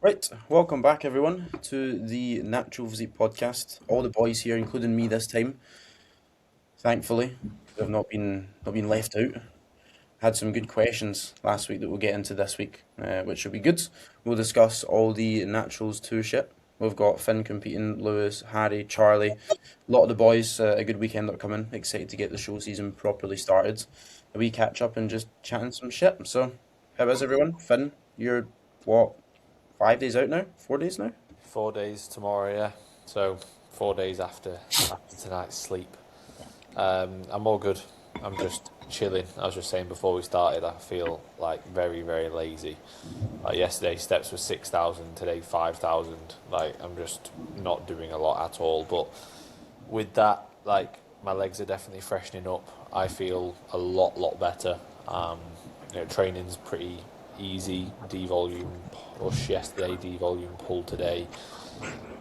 Right, welcome back everyone to the Natural Physique podcast. All the boys here, including me this time, thankfully, have not been left out. Had some good questions last week that we'll get into this week, which should be good. We'll discuss all the Naturals 2 shit. We've got Finn competing, Lewis, Harry, Charlie. A lot of the boys, a good weekend upcoming. Excited to get the show season properly started. A wee catch up and just chatting some shit. So, how is everyone? Finn, you're what, 5 days out now? 4 days now? 4 days tomorrow, yeah. So 4 days after tonight's sleep. I'm all good. I'm just chilling. I was just saying before we started, I feel like very, very lazy. Like yesterday, steps was 6,000. Today, 5,000. Like I'm just not doing a lot at all. But with that, like my legs are definitely freshening up. I feel a lot better. Training's pretty easy. D-volume push yesterday, D-volume pull today,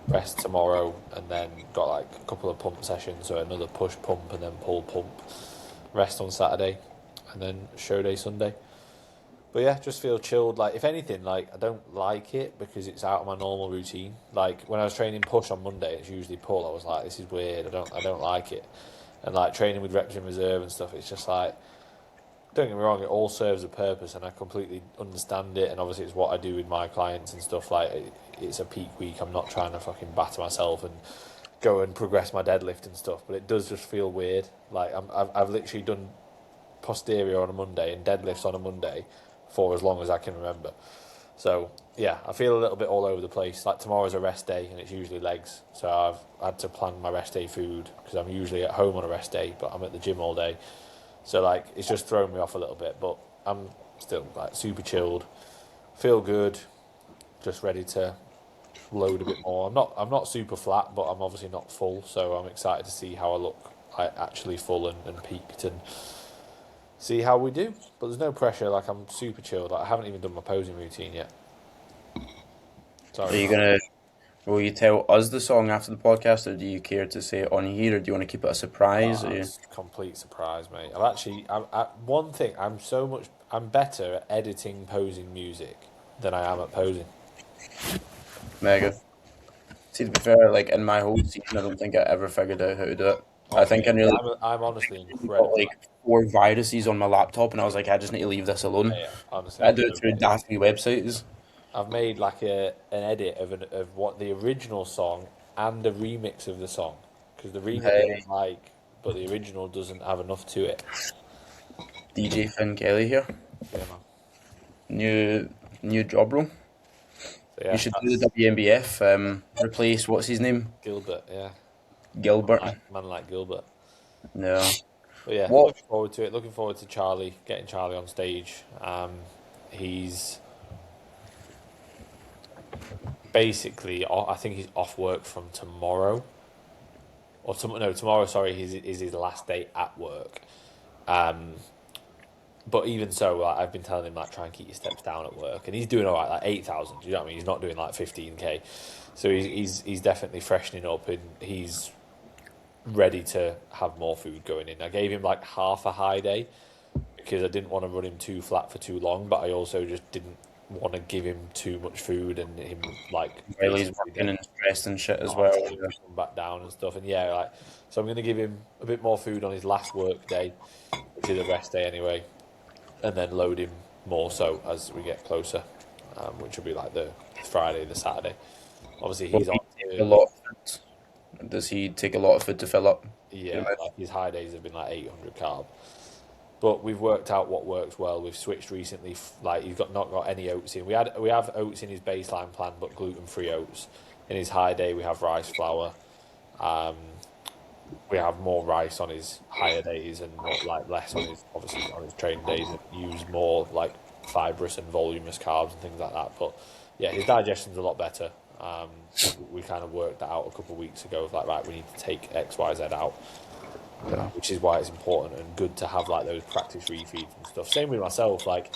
rest tomorrow, and then got like a couple of pump sessions, so another push pump and then pull pump. Rest on Saturday, and then show day Sunday. But yeah, just feel chilled. Like if anything, like I don't like it because it's out of my normal routine. Like when I was training push on Monday, it's usually pull. I was like, this is weird. I don't like it. And like training with reps in reserve and stuff, it's just like, don't get me wrong, it all serves a purpose, and I completely understand it. And obviously, it's what I do with my clients and stuff. Like it's a peak week. I'm not trying to fucking batter myself and go and progress my deadlift and stuff. But it does just feel weird. Like I've literally done posterior on a Monday and deadlifts on a Monday for as long as I can remember. So yeah, I feel a little bit all over the place. Like tomorrow's a rest day and it's usually legs, so I've had to plan my rest day food because I'm usually at home on a rest day, but I'm at the gym all day. So like it's just thrown me off a little bit, but I'm still like super chilled, feel good, just ready to load a bit more. I'm not super flat, but I'm obviously not full, so I'm excited to see how I look like actually full and peaked and see how we do. But there's no pressure. Like I'm super chilled. Like, I haven't even done my posing routine yet. Are Sorry, you man. gonna, will you tell us the song after the podcast, or do you care to say it on here, or do you want to keep it a surprise? Or It's a complete surprise, mate. I've actually, one thing, I'm better at editing posing music than I am at posing. mega. See, to be fair, like in my whole season, I don't think I ever figured out how to do it. I Oh, think I mate, nearly I'm honestly got incredible like at it. 4 viruses on my laptop, and I was like, I just need to leave this Yeah, alone. yeah. Honestly, I I'm do it so through good. daft websites. I've made like an edit of what the original song and a remix of the song because the remix I Hey, don't like, but the original doesn't have enough to it. DJ Finn Kelly here. Yeah, man. New new job role. So You yeah, should do the that's WNBF. Replace what's his name? Gilbert. Yeah, Gilbert. man like Gilbert. No. But yeah, What? looking forward to it. Looking forward to Charlie getting Charlie on stage. He's basically, I think he's off work from tomorrow, or no, tomorrow. Sorry, is his last day at work. Um, but even so, like, I've been telling him like try and keep your steps down at work, and he's doing all right, like 8,000. You know what I mean? He's not doing like 15K, so he's definitely freshening up, and he's ready to have more food going in. I gave him like half a high day because I didn't want to run him too flat for too long, but I also just didn't want to give him too much food and him like While he's basically working then and stressed and shit as not well. have time to come back down and stuff. And yeah, like so I'm gonna give him a bit more food on his last work day, which is a rest day anyway, and then load him more so as we get closer, which will be like the Friday, the Saturday. Obviously Will he's on he take a early. lot of food? Does he take a lot of food to fill up? Your Yeah, mouth? like his high days have been like 800 carb. But we've worked out what works well. We've switched recently. Like he's got not got any oats in. We have oats in his baseline plan, but gluten free oats. In his high day, we have rice flour. Um, we have more rice on his higher days and more, like less on his obviously on his training days, and use more like fibrous and voluminous carbs and things like that. But yeah, his digestion's a lot better. So we kind of worked that out a couple of weeks ago. Of like, right, we need to take X, Y, Z out, Yeah. which is why it's important and good to have like those practice refeeds and stuff. Same with myself. Like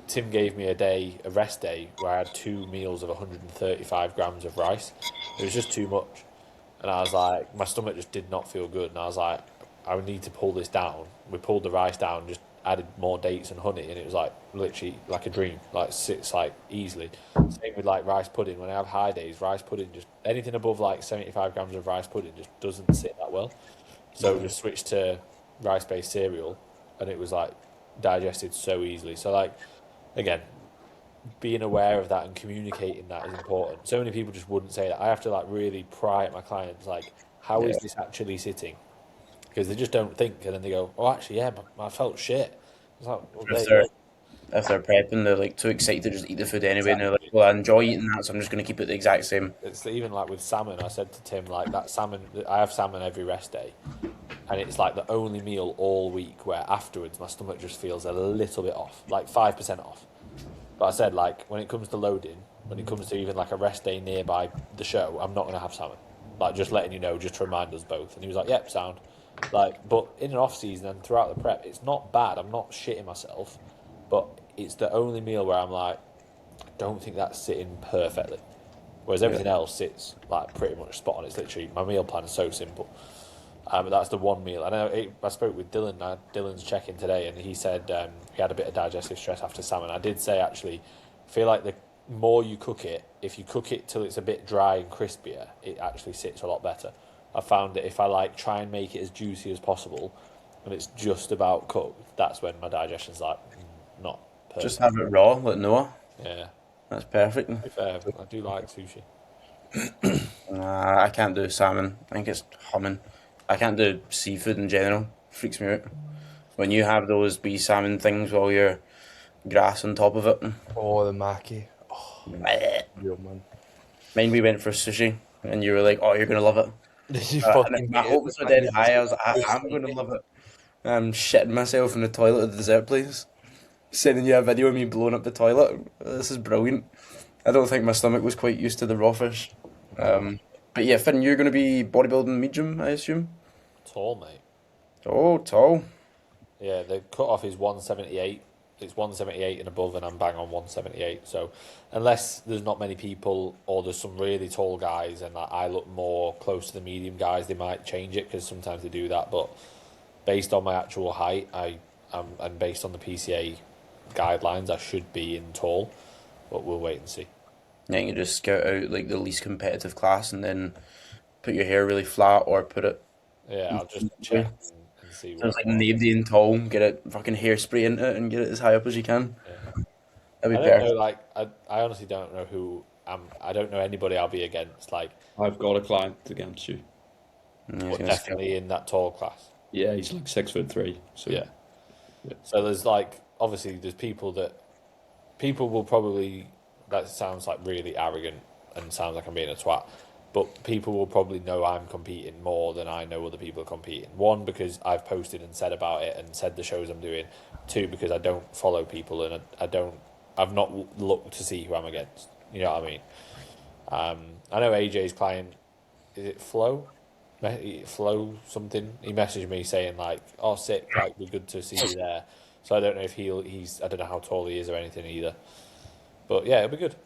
Tim gave me a rest day, where I had 2 meals of 135 grams of rice. It was just too much, and I was like, my stomach just did not feel good, and I was like, I need to pull this down. We pulled the rice down just added more dates and honey, and it was like literally like a dream. Like sits like easily. Same with like rice pudding. When I have high days, rice pudding just anything above like 75 grams of rice pudding just doesn't sit that well. So just switched to rice-based cereal, and it was like digested so easily. So like again, being aware of that and communicating that is important. So many people just wouldn't say that. I have to like really pry at my clients, like, how is this actually sitting? Because they just don't think, and then they go, "Oh, actually, yeah, but I felt shit." It's like, well, If they're if they're prepping, they're like too excited to just eat the food anyway, and they're like, "Well, I enjoy eating that, so I'm just going to keep it the exact same." it's even like with salmon. I said to Tim, like that salmon. I have salmon every rest day, and it's like the only meal all week where afterwards my stomach just feels a little bit off, like 5% off. But I said, like, when it comes to loading, when it comes to even like a rest day nearby the show, I'm not going to have salmon. Like, just letting you know, just to remind us both. And he was like, "Yep, sound." Like, but in an off season and throughout the prep, it's not bad. I'm not shitting myself, but it's the only meal where I'm like, I don't think that's sitting perfectly. Whereas everything else sits like pretty much spot on. It's literally my meal plan is so simple. But that's the one meal. I spoke with Dylan. Dylan's checking today, and he said he had a bit of digestive stress after salmon. I did say actually, I feel like the more you cook it, if you cook it till it's a bit dry and crispier, it actually sits a lot better. I found that if I like try and make it as juicy as possible, and it's just about cooked, that's when my digestion's like not perfect. Just have it raw, like Noah. Yeah, That's perfect. to be fair, I do like sushi. Nah, I can't do salmon. I think it's humming. I can't do seafood in general. Freaks me out. When you have those wee salmon things while you're grass on top of it. Oh, the maki. Meh. Real man. Mine, we went for sushi, and you were like, "Oh, you're gonna love it." Did you And fucking my hate hopes it? were dead high. I was like, I'm gonna love it. I'm shitting myself in the toilet at the dessert place. Sending you a video of me blowing up the toilet. This is brilliant. I don't think my stomach was quite used to the raw fish. But yeah, Finn, you're going to be bodybuilding medium, I assume? Tall, mate. Oh, tall. Yeah, the cut off is 178. It's 178 and above, and I'm bang on 178. So, unless there's not many people, or there's some really tall guys, and like, I look more close to the medium guys, they might change it because sometimes they do that. But based on my actual height, and based on the PCA guidelines, I should be in tall. But we'll wait and see. Yeah, you can just scout out like the least competitive class and then put your hair really flat or put it. Yeah, I'll just check and see. So it's like navy and tall, get it fucking hairspray into it and get it as high up as you can. Yeah. That'd I be don't know. perfect. Like, I honestly don't know who. I don't know anybody I'll be against. Like, I've got a client against you. And he's but gonna scout. definitely in that tall class. Yeah, he's like 6'3". So Yeah. Yeah. So there's like obviously there's people will probably, that sounds like really arrogant and sounds like I'm being a twat, but people will probably know I'm competing more than I know other people are competing. One, because I've posted and said about it and said the shows I'm doing. Two, because I don't follow people and I've not looked to see who I'm against. You know what I mean? I know AJ's client, is it Flo? Flo something. He messaged me saying like, "Oh, sick! Like, we're good to see you there." So I don't know if he's. I don't know how tall he is or anything either. But yeah, it'll be good.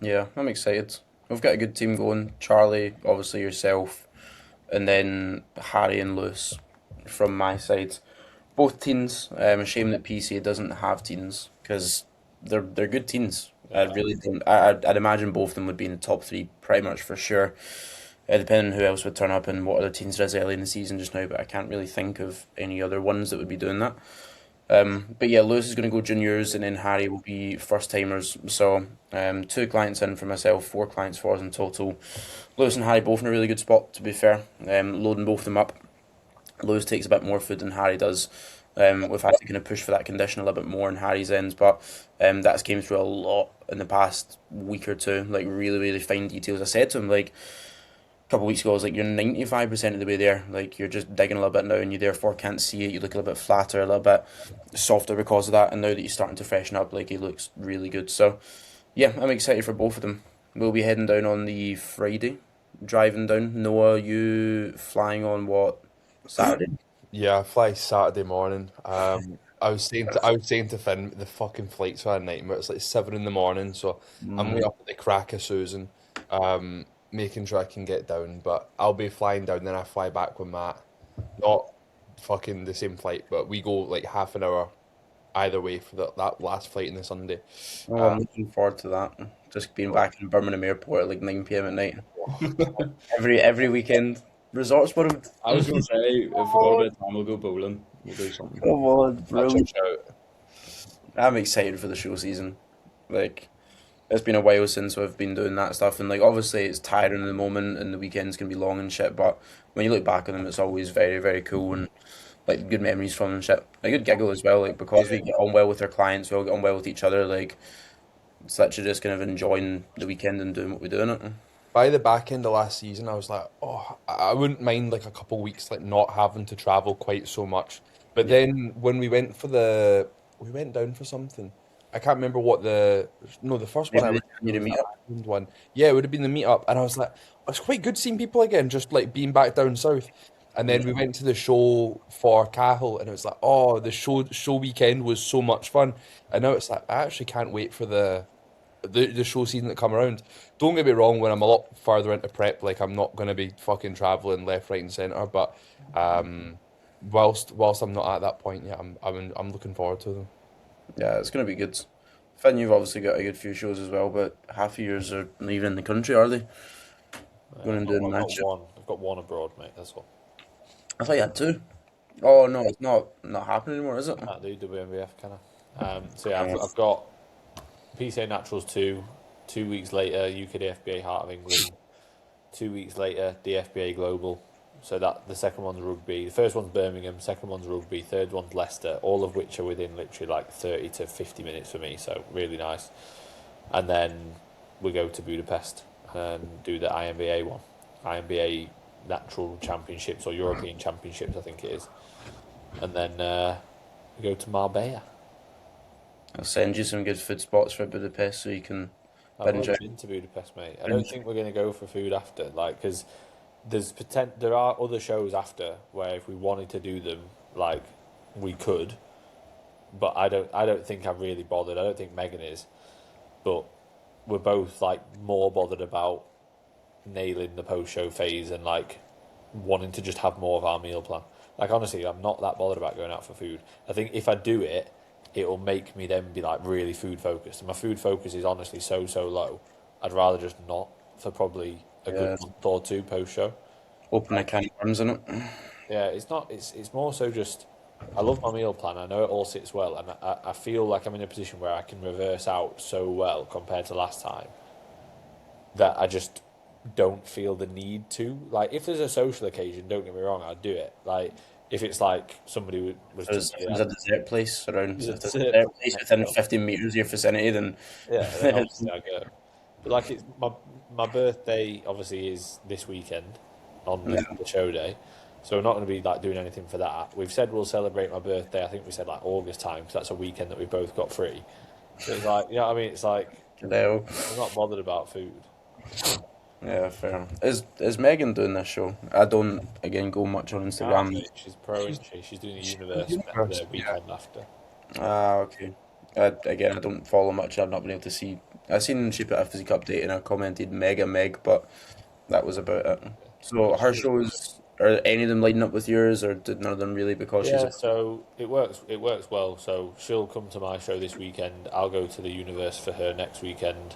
Yeah, I'm excited. We've got a good team going. Charlie, obviously yourself, and then Harry and Lewis from my side. Both teens. A shame that PCA doesn't have teens because they're good teens. I Yeah. really don't. I'd imagine both of them would be in the top three pretty much for sure. Depending on who else would turn up and what other teams there is early in the season just now, but I can't really think of any other ones that would be doing that. But yeah, Lewis is going to go juniors, and then Harry will be first timers. So 2 clients in for myself, 4 clients for us in total. Lewis and Harry both in a really good spot, to be fair. Loading both of them up. Lewis takes a bit more food than Harry does. We've had to kind of push for that condition a little bit more in Harry's ends, but that's came through a lot in the past week or two. Like really, really fine details. I said to him like a couple of weeks ago, I was like, "You're 95% of the way there. Like you're just digging a little bit now, and you therefore can't see it. You look a little bit flatter, a little bit softer because of that. And now that he's starting to freshen up, like he looks really good. So yeah, I'm excited for both of them. We'll be heading down on the Friday, driving down. Noah, you flying on what, Saturday? Yeah, I fly Saturday morning. I was saying to Finn, the fucking flights are a nightmare. It's like 7 in the morning, so I'm way up at the crack of Susan, making sure I can get down. But I'll be flying down, then I fly back with Matt. Not fucking the same flight, but we go like half an hour either way for that last flight on the Sunday. Oh, I'm looking forward to that. Just being back in Birmingham Airport at like 9 p.m. at night. Every weekend. Resorts World. I was going to say, if we got a bit of time, we'll go bowling. We'll do something. Come on, That's brilliant. a shout. I'm excited for the show season. Like, it's been a while since we've been doing that stuff, and like obviously it's tiring in the moment, and the weekends can be long and shit. But when you look back on them, it's always very, very cool and like good memories from them and shit. A good giggle as well, like because we get on well with our clients, we all get on well with each other. Like, it's literally just kind of enjoying the weekend and doing what we do in it. By the back end of last season, I was like, oh, I wouldn't mind like a couple weeks like not having to travel quite so much. But then when we went down for something. I can't remember what the first one I Maybe went they need to to was the Ireland one. Yeah, it would have been the meetup, and I was like, it's quite good seeing people again, just like being back down south. And then we went to the show for Cahill, and it was like, oh, the show weekend was so much fun. And now it's like, I actually can't wait for the show season to come around. Don't get me wrong, when I'm a lot further into prep, like I'm not going to be fucking traveling left, right, and centre. But whilst I'm not at that point, yeah, I'm looking forward to them. Yeah, it's gonna be good. Finn, you've obviously got a good few shows as well, but half of yours are not even in the country, are they? Going and doing I've got matches. one. I've got one abroad, mate. That's all. I thought you had two. Oh no, it's not happening anymore, is it? Can't do WMBF, can I? So yeah, I've got PCA Naturals 2 weeks later, UKDFBA Heart of England. 2 weeks later, DFBA Global. So that the second one's rugby. The first one's Birmingham, second one's rugby, third one's Leicester, all of which are within literally like 30 to 50 minutes for me, so really nice. And then we go to Budapest and do the IMBA one. IMBA Natural Championships or European Championships, I think it is. And then we go to Marbella. I'll send you some good food spots for Budapest so you can I've binge already it. been to Budapest, mate. I don't think we're going to go for food after, like, because there are other shows after where if we wanted to do them, like, we could. But I don't think I'm really bothered. I don't think Megan is. But we're both like more bothered about nailing the post-show phase and like wanting to just have more of our meal plan. Like honestly, I'm not that bothered about going out for food. I think if I do it, it'll make me then be like really food focused. And my food focus is honestly so low. I'd rather just not for probably a good month or two post-show. Open a can of worms in it. Yeah, it's not. It's more so just. I love my meal plan. I know it all sits well, and I feel like I'm in a position where I can reverse out so well compared to last time that I just don't feel the need to. Like, if there's a social occasion, don't get me wrong, I'd do it. Like, if it's like somebody was There's a dessert place around. There's a If there's a dessert dessert place within 15 metres of your vicinity, then yeah, then obviously I go. But like, it's my birthday obviously is this weekend on the show day. So we're not going to be like doing anything for that. We've said we'll celebrate my birthday. I think we said like August time because that's a weekend that we've both got free. So it's like, you know what I mean? It's like Hello. I'm not bothered about food. Yeah, fair. Is Megan doing this show? I don't again go much on Instagram. She's pro, isn't she? She's doing the universe Universe, the weekend after. Okay. Again, I don't follow much. I've not been able to see. I seen she put a physique update and I commented Mega Meg, but that was about it. So her shows, are any of them lining up with yours, or did none of them really because Yeah, she's so it works well. So she'll come to my show this weekend. I'll go to the universe for her next weekend.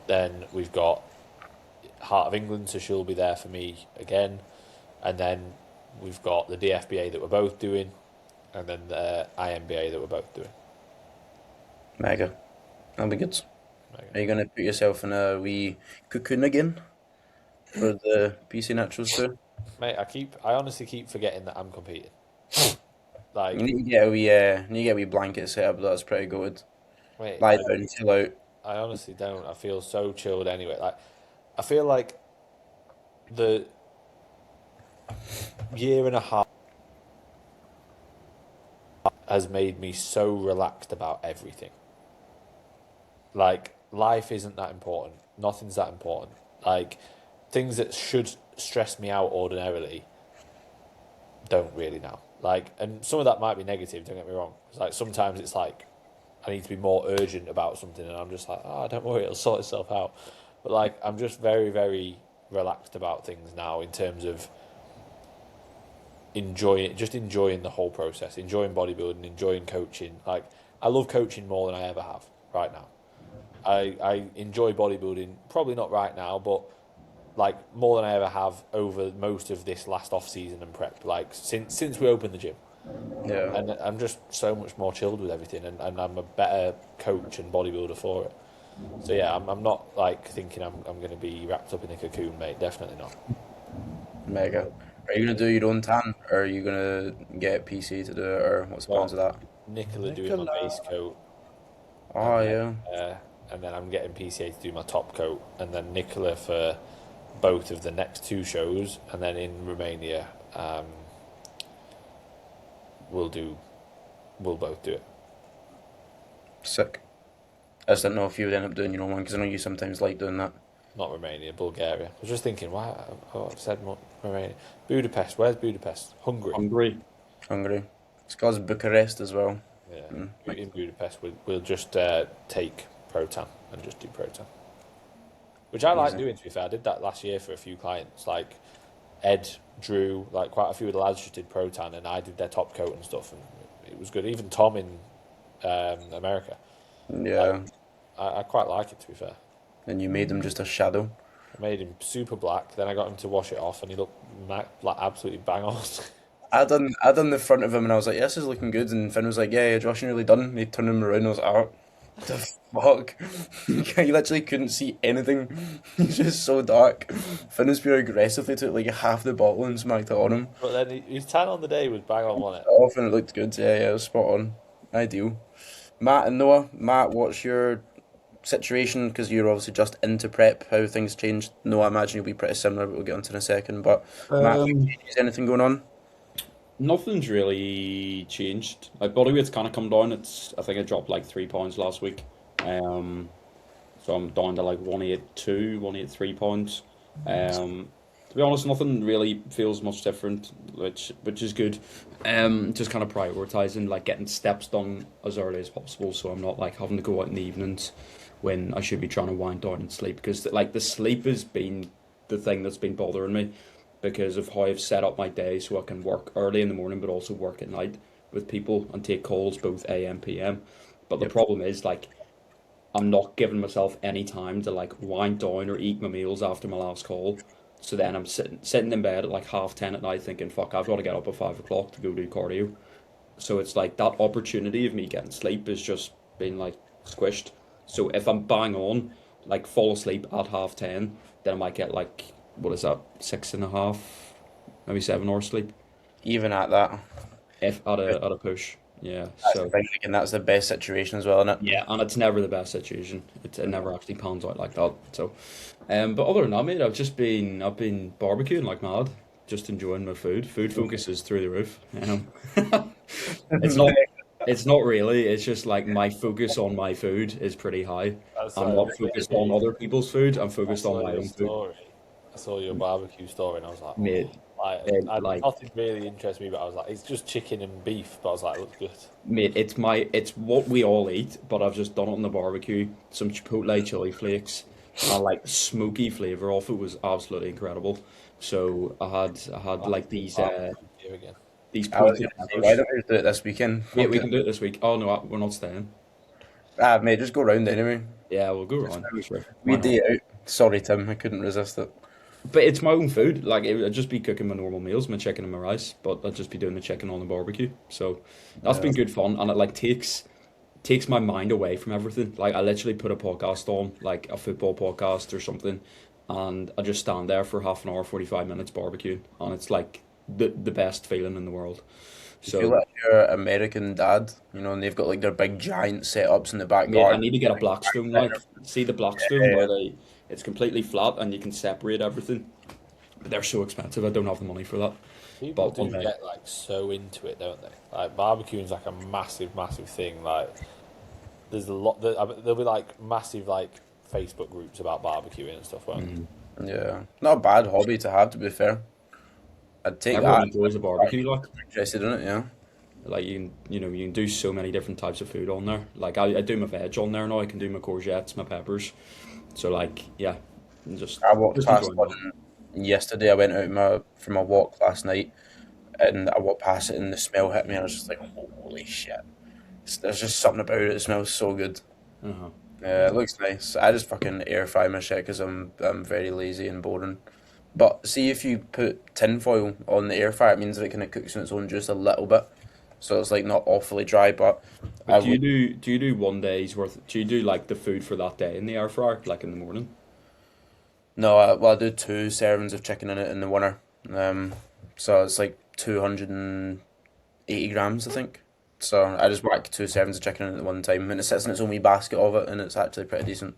Then we've got Heart of England, so she'll be there for me again. And then we've got the DFBA that we're both doing, and then the IMBA that we're both doing. Mega? That'll be good. Are you gonna put yourself in a wee cocoon again for the PC Naturals too? Mate, I honestly keep forgetting that I'm competing. Like, You need to get a wee blanket set up. That's pretty good. mate, Lie down, chill out. I honestly don't. I feel so chilled anyway. Like, I feel like the year and a half has made me so relaxed about everything. Like, life isn't that important. Nothing's that important. Like, things that should stress me out ordinarily don't really now. Like, and some of that might be negative, don't get me wrong. It's like, sometimes it's like, I need to be more urgent about something, and I'm just like, don't worry, it'll sort itself out. But, like, I'm just very, very relaxed about things now in terms of enjoying the whole process, enjoying bodybuilding, enjoying coaching. Like, I love coaching more than I ever have right now. I enjoy bodybuilding, probably not right now, but like more than I ever have over most of this last off season and prep. Like since we opened the gym, Yeah. and I'm just so much more chilled with everything, and I'm a better coach and bodybuilder for it. So yeah, I'm not like thinking I'm going to be wrapped up in a cocoon, mate. Definitely not. Mega. Are you gonna do your own tan, or are you gonna get PC to do it, or what's the plans of that? Nicola doing my base coat. Oh yeah. And then I'm getting PCA to do my top coat, and then Nicola for both of the next two shows, and then in Romania, we'll both do it. Sick. I just didn't know if you would end up doing your own one, because I know you sometimes like doing that. Not Romania, Bulgaria. I was just thinking, why? Oh, I've said Romania. Budapest. Where's Budapest? Hungary. Hungary. It's called Bucharest as well. Yeah. In Budapest, we'll just take Protan and just do Protan. Which I like doing, to be fair. I did that last year for a few clients. Like Ed, Drew, like quite a few of the lads just did Protan, and I did their top coat and stuff, and it was good. Even Tom in America. Yeah. I quite like it, to be fair. And you made him just a shadow. I made him super black, then I got him to wash it off, and he looked like absolutely bang on. I done the front of him, and I was like, "Yeah, this is looking good." And Finn was like, "Yeah, Josh, you're nearly done." And he turned him around, and I was like, "Oh, what the fuck?" He literally couldn't see anything. He's just so dark. Finn was pure aggressively took like half the bottle and smacked it on him. But then his tan on the day was bang on, wasn't it? Off, and it looked good. Yeah, it was spot on. Ideal. Matt and Noah. Matt, what's your situation? Because you're obviously just into prep. How things changed? Noah, I imagine you'll be pretty similar, but we'll get onto in a second. But Matt, is anything going on? Nothing's really changed. Like body weight's kind of come down. I think I dropped like 3 pounds last week. So I'm down to like 182, 183 pounds. To be honest, nothing really feels much different, which is good. Just kind of prioritizing like getting steps done as early as possible, so I'm not like having to go out in the evenings when I should be trying to wind down and sleep, because like the sleep has been the thing that's been bothering me, because of how I've set up my day so I can work early in the morning but also work at night with people and take calls both AM, PM. But the problem is like I'm not giving myself any time to like wind down or eat my meals after my last call. So then I'm sitting in bed at like 10:30 at night thinking, fuck, I've got to get up at 5 o'clock to go do cardio. So it's like that opportunity of me getting sleep is just being like squished. So if I'm bang on, like fall asleep at 10:30, then I might get like, what is that, 6.5, maybe 7 hours sleep. Even at that, If at a push, yeah. that's So the thing, and that's the best situation as well, isn't it? yeah, and it's never the best situation. It never actually pans out like that. So, but other than that, mate, I've been barbecuing like mad, just enjoying my food. Food focus is through the roof. It's not really. It's just like my focus on my food is pretty high. I'm not focused on other people's food. I'm focused on my own food. I saw your barbecue story, and I was like, Mate, nothing really interests me, but I was like, it's just chicken and beef. But I was like, it looks good. Mate, it's what we all eat, but I've just done it on the barbecue. Some chipotle chili flakes, and like smoky flavor off it was absolutely incredible. So I had like these Here again. I was pointed gonna say, why don't we do it this weekend? Mate, we can do it this week. Oh no, we're not staying. Mate, just go round anyway. Yeah, we'll go around. Sure. We Why not? day out. Sorry, Tim, I couldn't resist it. But it's my own food. Like I'd just be cooking my normal meals, my chicken and my rice, but I'd just be doing the chicken on the barbecue. So that's been good fun, and it like takes my mind away from everything. Like I literally put a podcast on, like a football podcast or something, and I just stand there for half an hour, 45 minutes barbecuing, and it's like the best feeling in the world. I feel So like your American dad, and they've got like their big giant setups in the back mate, I garden. need to get a Blackstone. Like see the Blackstone where it's completely flat and you can separate everything. But they're so expensive. I don't have the money for that. People But one do day. get like so into it, don't they? Like barbecuing's like a massive, massive thing. Like there's a lot. There'll be like massive like Facebook groups about barbecuing and stuff. Won't Yeah, not a bad hobby to have, to be fair. I'd take Everyone that. enjoys a barbecue. Like Interested in it, yeah. you can do so many different types of food on there. Like I do my veg on there now. I can do my courgettes, my peppers. So like yeah, just I walked just past enjoying one yesterday. I went out for my walk last night. and I walked past it, and the smell hit me, and I was just like, holy shit! There's just something about it. It smells so good. Uh-huh. It looks nice. I just fucking air fry my shit because I'm very lazy and boring. But see, if you put tin foil on the air fryer, it means that it kind of cooks in its own juice a little bit, so it's like not awfully dry. But I But would do you do one day's worth? Do you do like the food for that day in the air fryer, like in the morning? no, I do 2 servings of chicken in it in the winter. So it's like 280 grams, I think. So I just whack 2 servings of chicken in it at one time, and it sits in its own wee basket of it, and it's actually pretty decent.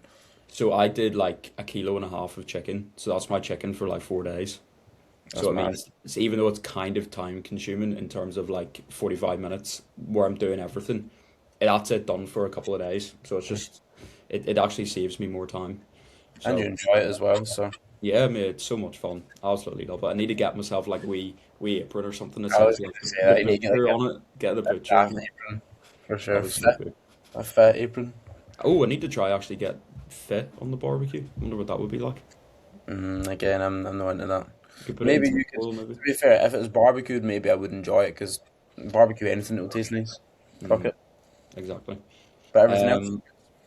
So I did like 1.5 kilos of chicken. So that's my chicken for like 4 days. That's So it mad. means even though it's kind of time consuming in terms of like 45 minutes where I'm doing everything, that's it done for a couple of days. So it's just it actually saves me more time. And you So enjoy it as well. So yeah, mate, it's so much fun. I absolutely love it. I need to get myself like wee apron or something that I was says going like to say the that you need to get butcher like on it. Get the a butcher on staff it. apron for sure. That'd be so good. A fit apron. Oh, I need to try actually get fit on the barbecue. Wonder what that would be like. Again, I'm not into that. You could put it in Maybe some you could. oil, maybe. To be fair, if it was barbecued, maybe I would enjoy it because barbecue anything will taste nice. Fuck Mm, it. exactly. But everything else, Um,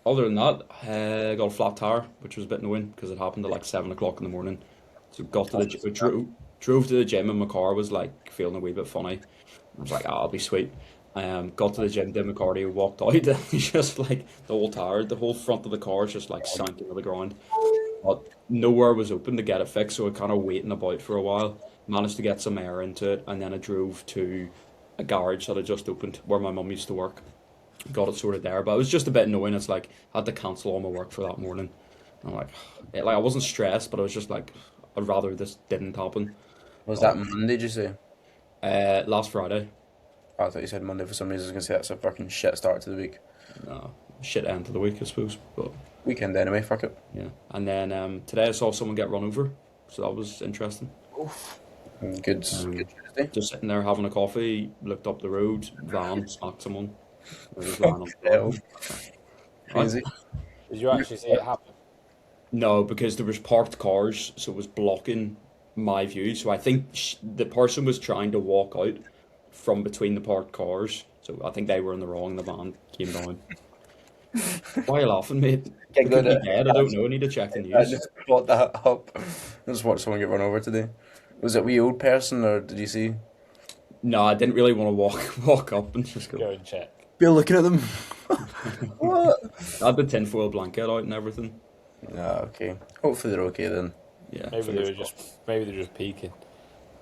Other than that, I got a flat tire, which was a bit annoying because it happened at like 7 o'clock in the morning. So got to the drove to the gym and my car was like feeling a wee bit funny. I was like, I'll be sweet. Got to the gym, did my cardio, walked out, and just like the whole tire, the whole front of the car just like sank into the ground. But nowhere was open to get it fixed, so I kind of waiting about for a while. Managed to get some air into it, and then I drove to a garage that had just opened where my mum used to work. Got it sorted there, but it was just a bit annoying. It's like I had to cancel all my work for that morning. I'm like, I wasn't stressed, but I was just like, I'd rather this didn't happen. was But that Monday? Did you say? last Friday, Oh, I thought you said Monday for some reason. I was gonna say that's a fucking shit start to the week. shit end of the week, I suppose. But Weekend anyway. Fuck it. yeah, and then today I saw someone get run over, so that was interesting. Good. Um, Good Tuesday. just sitting there having a coffee, looked up the road, van smacked someone. There was lying on the Hell, floor. What? crazy. Did you actually see it happen? No, because there was parked cars, so it was blocking my view. So I think the person was trying to walk out from between the parked cars. So I think they were in the wrong. The van came down. Why are you laughing, mate? Get It could good be at. dead. I don't know. I need to check the I news. just brought that up. I just watched someone get run over today. Was it wee old person or did you see? No, I didn't really want to walk up and just Go go. and check. Be looking at them. What? I had the tinfoil blanket out and everything. Ah, okay. Hopefully they're okay then. Yeah, Maybe fingers they were crossed. maybe they're just peeking,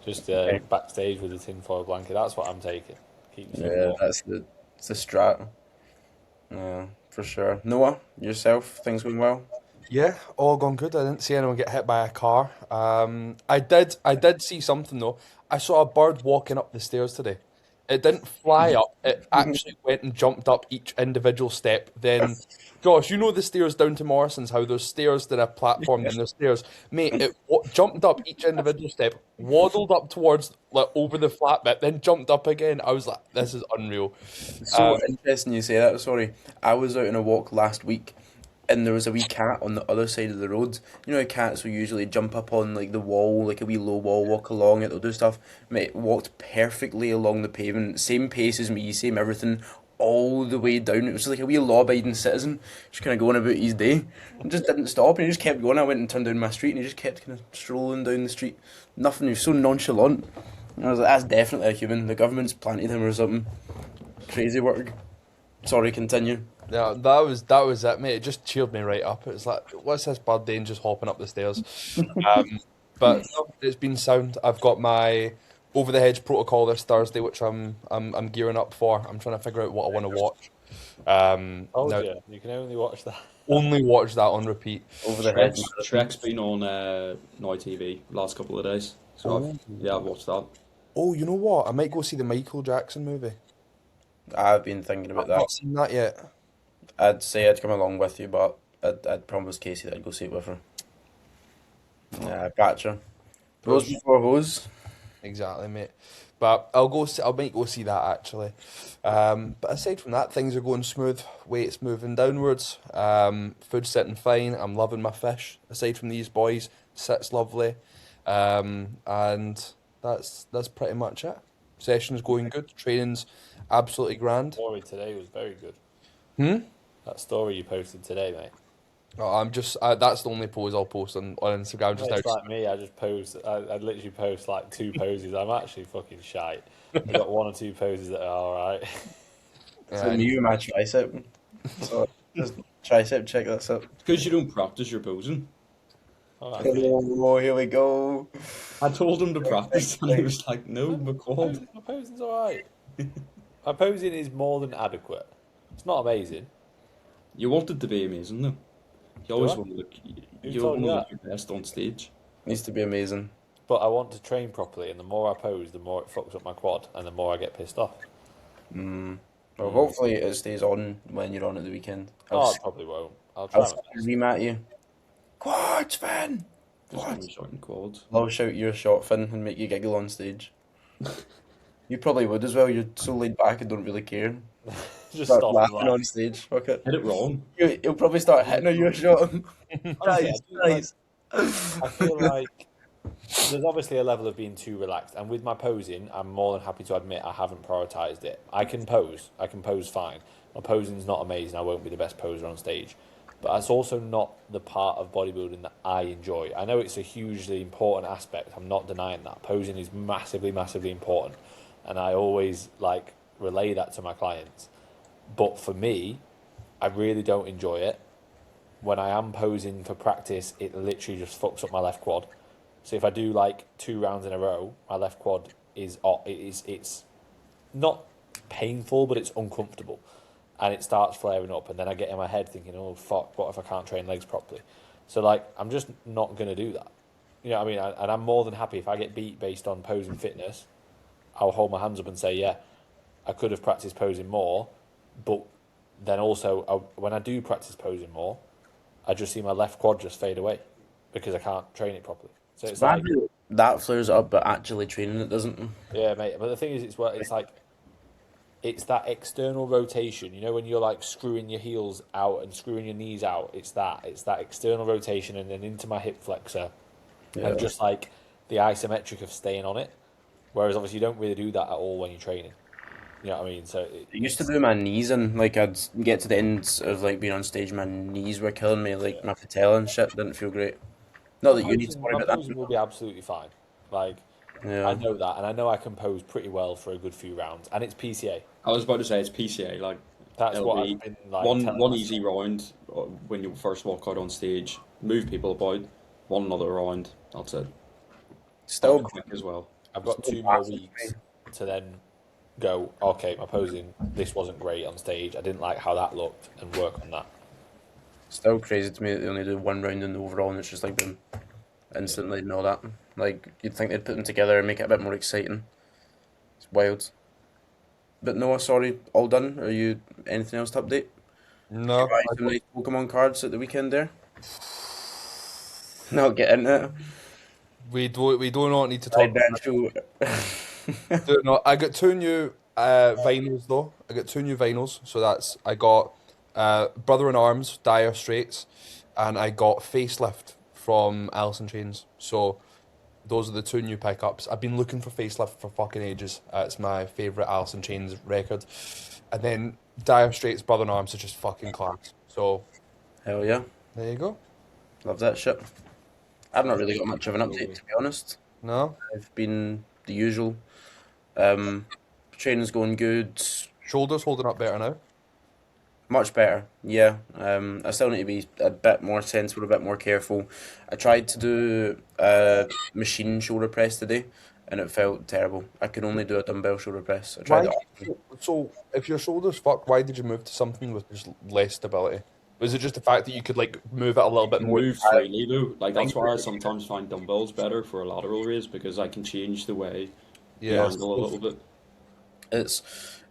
just Okay. backstage with the tinfoil blanket. That's what I'm taking. Keep yourself Yeah, warm. that's the strat. Yeah, for sure. Noah, yourself, things going well? Yeah, all gone good. I didn't see anyone get hit by a car. I did see something though. I saw a bird walking up the stairs today. It didn't fly up. It actually went and jumped up each individual step. Then, Josh, you know the stairs down to Morrison's, how there's stairs, then a platform, then there's stairs. Mate, it jumped up each individual step, waddled up towards, like, over the flat bit, then jumped up again. I was like, this is unreal. So interesting you say that. Sorry, I was out on a walk last week, and there was a wee cat on the other side of the road. You know how cats will usually jump up on like the wall, like a wee low wall, walk along it, they'll do stuff. Mate, walked perfectly along the pavement, same pace as me, same everything, all the way down. It was like a wee law-abiding citizen, just kind of going about his day, and just didn't stop. And he just kept going. I went and turned down my street, and he just kept kind of strolling down the street. Nothing. He was so nonchalant. And I was like, that's definitely a human. The government's planted him or something. Crazy work. Sorry, continue. Yeah, that was it, mate. It just cheered me right up. It was like, what's this bird doing just hopping up the stairs? But no, it's been sound. I've got my over the hedge protocol this Thursday, which I'm gearing up for. I'm trying to figure out what I want to watch. Oh Now, yeah, you can only watch that. only watch that on repeat. Over the head. Shrek's been on Now TV last couple of days. So I've watched that. Oh, you know what? I might go see the Michael Jackson movie. I've been thinking about I've that. not seen that yet. I'd say I'd come along with you, but I'd promise Casey that I'd go see it with her. Yeah, gotcha. Rose before hose. Exactly, mate. But I might go see that actually. But aside from that, things are going smooth. Weight's moving downwards. Food's sitting fine. I'm loving my fish. Aside from these boys, sits lovely. And that's pretty much it. Session's going good. Training's absolutely grand. Story today was very good. Hmm? That story you posted today, mate. Oh, that's the only pose I'll post on Instagram just now. It's like me. I just post. I literally post like 2 poses. I'm actually fucking shite. I got 1 or 2 poses that are all right. So me and my tricep. So just tricep check that's up. Because you don't practice your posing. All right. Oh, here we go. I told him to practice, and he was like, "No, my quad." My posing's all right. My posing is more than adequate. It's not amazing. You want it to be amazing, though. You always I? want to look. Who You told want you to that? look your best on stage. Needs to be amazing. But I want to train properly, and the more I pose, the more it fucks up my quad, and the more I get pissed off. Well, hopefully it stays on when you're on at the weekend. Oh, I probably won't. I'll try. I'll scream at you. Quads, Finn! Just when you're shouting quads. I'll shout your shot, Finn, and make you giggle on stage. You probably would as well. You're so laid back and don't really care. Just Start stop laughing and laugh. on stage. Fuck it. Hit it wrong. He'll probably start hitting on your shot. Honestly, Nice. I feel like there's obviously a level of being too relaxed, and with my posing, I'm more than happy to admit I haven't prioritised it. I can pose fine. My posing's not amazing. I won't be the best poser on stage, but that's also not the part of bodybuilding that I enjoy. I know it's a hugely important aspect. I'm not denying that. Posing is massively, massively important, and I always like relay that to my clients. But for me, I really don't enjoy it. When I am posing for practice, it literally just fucks up my left quad. So if I do like 2 rounds in a row, my left quad it's not painful, but it's uncomfortable, and it starts flaring up. And then I get in my head thinking, "Oh fuck, what if I can't train legs properly?" So like, I'm just not gonna do that. You know what I mean? And I'm more than happy if I get beat based on posing fitness. I'll hold my hands up and say, "Yeah, I could have practiced posing more," but then also when I do practice posing more, I just see my left quad just fade away because I can't train it properly. So it's like, That flares up, but actually training it doesn't. yeah, mate. But the thing is, it's like it's that external rotation. You know, when you're like screwing your heels out and screwing your knees out, it's that external rotation and then into my hip flexor, and just like the isometric of staying on it. Whereas obviously you don't really do that at all when you're training. You know what I mean? So I used to do my knees, and like I'd get to the end of like being on stage, my knees were killing me, like my patella and shit didn't feel great. Not that you need to worry my about posing that. will be absolutely fine. Like Yeah. I know that, and I know I can pose pretty well for a good few rounds, and it's PCA. I was about to say it's PCA. Like That's it'll what be I've been like. one telling one myself. easy round when you first walk out on stage. Move people about. One another round. That's it. Still, Quick as well. I've got 2 more weeks to then go, okay, my posing, this wasn't great on stage. I didn't like how that looked, and work on that. still crazy to me that they only do 1 round in the overall, and it's just like boom, instantly and all that. Like you'd think they'd put them together and make it a bit more exciting. It's wild. But Noah, sorry, all done. Are you anything else to update? No, Buy some nice Pokemon cards at the weekend there. No, get into it. we do not need to talk. Financial. No, I got 2 new vinyls though. I got 2 new vinyls, so I got Brother in Arms, Dire Straits, and I got Facelift from Alice in Chains. So those are the 2 new pickups. I've been looking for Facelift for fucking ages. It's my favourite Alice in Chains record. And then Dire Straits, Brother in Arms are just fucking class. So Hell yeah, there you go. love that shit. I've not really got much of an update, to be honest. No, I've been the usual. Training's going good. shoulders holding up better now. Much better, yeah. I still need to be a bit more sensible, a bit more careful. I tried to do a machine shoulder press today, and it felt terrible. I could only do a dumbbell shoulder press. I tried it. So if your shoulders fucked, why did you move to something with just less stability? Was it just the fact that you could like move it a little bit more? Move freely though. Like that's why I sometimes find dumbbells better for a lateral raise because I can change the way the Yeah. angle a little bit. It's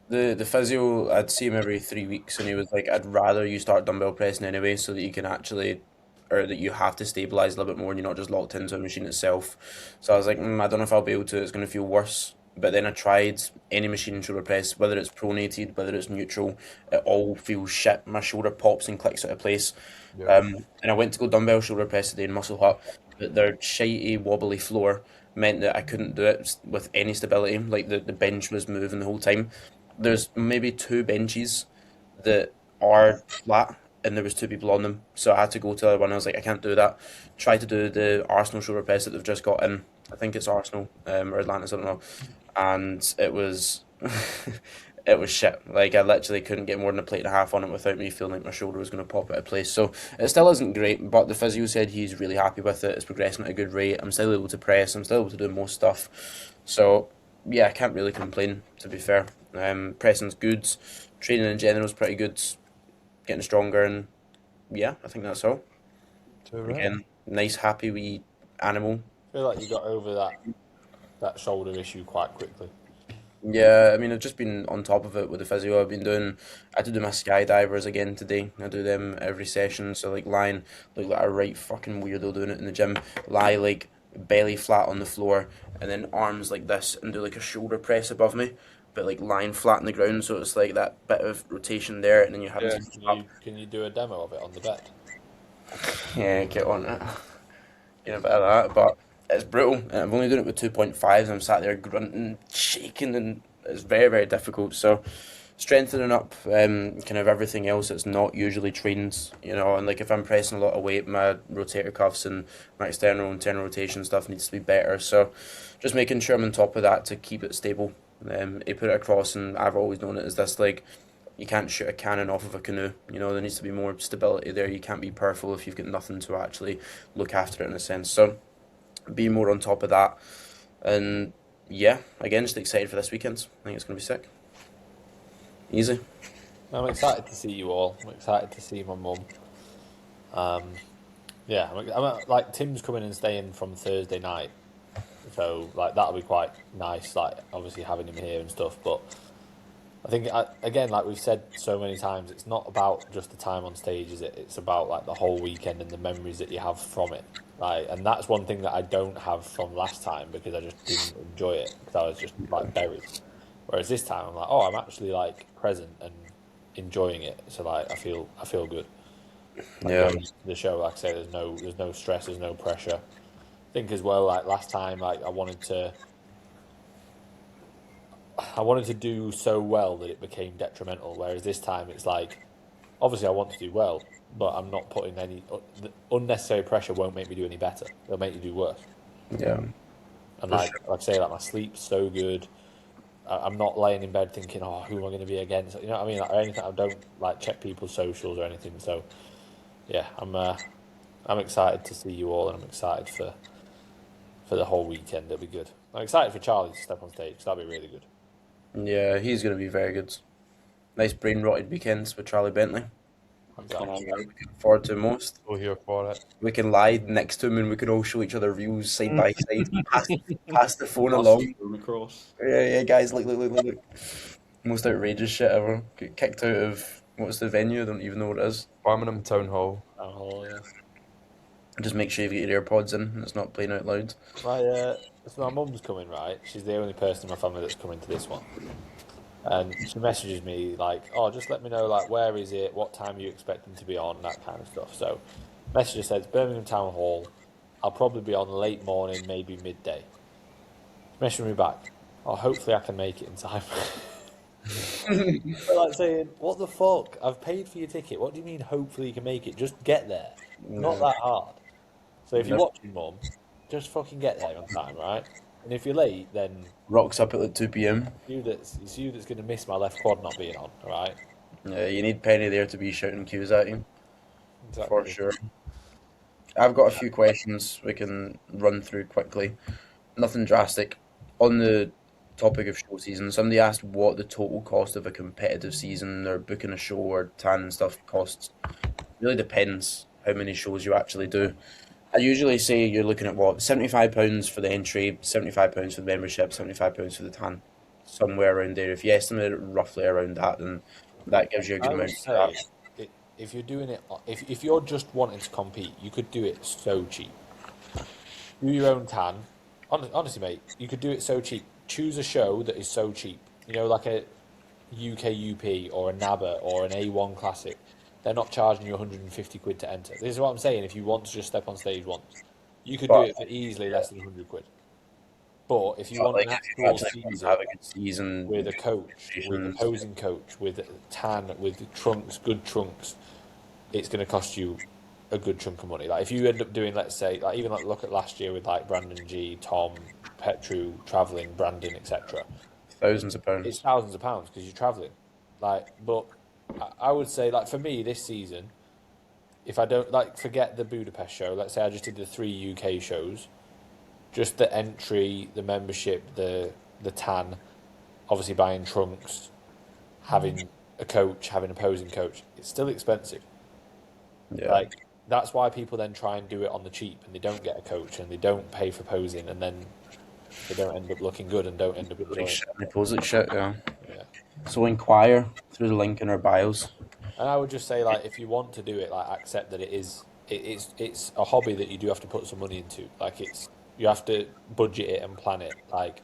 the physio. I'd see him every 3 weeks, and he was like, "I'd rather you start dumbbell pressing anyway, so that you can actually, or that you have to stabilize a little bit more, and you're not just locked into a machine itself." So I was like, I don't know if I'll be able to. It's going to feel worse. But then I tried any machine shoulder press, whether it's pronated, whether it's neutral, it all feels shit. My shoulder pops and clicks out of place. Yeah. And I went to go dumbbell shoulder press today in Muscle Hut, but their shitey, wobbly floor meant that I couldn't do it with any stability. Like the bench was moving the whole time. There's maybe two benches that are flat, and there was two people on them, so I had to go to the other one. I was like, I can't do that. Try to do the Arsenal shoulder press that they've just got in. I think it's Arsenal or Atlantis, I don't know, and it was. It was shit. Like I literally couldn't get more than a plate and a half on it without me feeling like my shoulder was going to pop out of place. So it still isn't great, but the physio said he's really happy with it. It's progressing at a good rate. I'm still able to press. I'm still able to do most stuff. So yeah, I can't really complain, to be fair. Pressing's good. Training in general is pretty good. Getting stronger, and yeah, I think that's all. Again, nice, happy wee animal. I feel like you got over that shoulder issue quite quickly. Yeah, I mean, I've just been on top of it with the physio. I had to do my skydivers again today. I do them every session. So, like, lying, look like a right fucking weirdo doing it in the gym. Lie, like, belly flat on the floor, and then arms like this, and do, like, a shoulder press above me, but, like, lying flat on the ground. So it's, like, that bit of rotation there, and then you have to keep up. Can you do a demo of it on the bed? Yeah, get on it. Get a bit of that, but it's brutal. And I've only done it with 2.5s, and I'm sat there grunting, shaking, and it's very, very difficult. So strengthening up kind of everything else that's not usually trained, and like if I'm pressing a lot of weight, my rotator cuffs and my external and internal rotation stuff needs to be better. So just making sure I'm on top of that to keep it stable. He put it across, and I've always known it as this, like, you can't shoot a cannon off of a canoe. There needs to be more stability there. You can't be perfect if you've got nothing to actually look after it in a sense. So be more on top of that. And yeah, again, just excited for this weekend. I think it's going to be sick. Easy. I'm excited to see you all. I'm excited to see my mum. Yeah, like Tim's coming and staying from Thursday night. So like that'll be quite nice, like obviously having him here and stuff, but I think, again, like we've said so many times, it's not about just the time on stage, is it? It's about like the whole weekend and the memories that you have from it. Like, and that's one thing that I don't have from last time because I just didn't enjoy it because I was just like buried. Whereas this time I'm like, oh, I'm actually like present and enjoying it. So like I feel good. Like, Yeah. the show, like I say, there's no stress, there's no pressure. I think as well, like last time, like I wanted to do so well that it became detrimental. Whereas this time, it's like, obviously I want to do well, but I'm not putting any unnecessary pressure. Won't make me do any better. It'll make you do worse. Yeah. And like I say, like my sleep's so good. I'm not laying in bed thinking, oh, who am I going to be against? You know what I mean? Like, or anything. I don't like check people's socials or anything. So yeah, I'm excited to see you all, and I'm excited for the whole weekend. It'll be good. I'm excited for Charlie to step on stage because that'll be really good. Yeah, he's going to be very good. Nice brain-rotted weekends with Charlie Bentley. Exactly. Looking forward to most. Go here for it. We can lie next to him and we can all show each other views side by side. Pass the phone along. Across. Yeah, guys, look. Most outrageous shit ever. Get kicked out of, what's the venue? I don't even know what it is. Birmingham Town Hall. Oh yeah. Just make sure you get your AirPods in and it's not playing out loud. So my mum's coming, right? She's the only person in my family that's coming to this one. And she messages me like, oh, just let me know, like, where is it? What time are you expecting to be on? That kind of stuff. So message says, Birmingham Town Hall. I'll probably be on late morning, maybe midday. Message me back. Oh, hopefully I can make it in time. But like saying, what the fuck? I've paid for your ticket. What do you mean hopefully you can make it? Just get there. Not that hard. So if you're watching, Mum, just fucking get there on time, right? And if you're late, then Rocks up at like 2 p.m. it's you that's going to miss my left quad not being on, all right? Yeah, you need Penny there to be shouting cues at you, Exactly. for sure. I've got a few questions we can run through quickly. Nothing drastic. On the topic of show season, somebody asked what the total cost of a competitive season or booking a show or tan and stuff costs. Really depends how many shows you actually do. I usually say you're looking at what, £75 for the entry, £75 for the membership, £75 for the tan, somewhere around there. If you estimate it roughly around that, then that gives you a good I would amount. say, if you're doing it, if you're just wanting to compete, you could do it so cheap. Do your own tan. Honestly, mate, you could do it so cheap. Choose a show that is so cheap. You know, like a UKUP or a NABA or an A1 Classic. They're not charging you 150 quid to enter. This is what I'm saying. If you want to just step on stage once, You could do But it for easily less than 100 quid. But if you but, want like an if you actual actually want to season have a good season, with a coach, with conversations, opposing coach, with tan, with trunks, good trunks, it's going to cost you a good chunk of money. Like if you end up doing, let's say, like even like look at last year with like Brandon G, Tom, Petru, traveling, Brandon, etc. thousands of It's pounds. thousands of pounds because you're traveling. Like, but I would say, like for me this season, if I don't like forget the Budapest show, let's say I just did the 3 UK shows, just the entry, the membership, the tan, obviously buying trunks, having a coach, having an opposing coach, it's still expensive. Yeah. Like that's why people then try and do it on the cheap and they don't get a coach and they don't pay for posing and then they don't end up looking good and don't end up Like enjoying it. shit, they pose like shit, yeah. Yeah. So inquire through the link in our bios. And I would just say like if you want to do it, like accept that it's a hobby that you do have to put some money into. Like you have to budget it and plan it. Like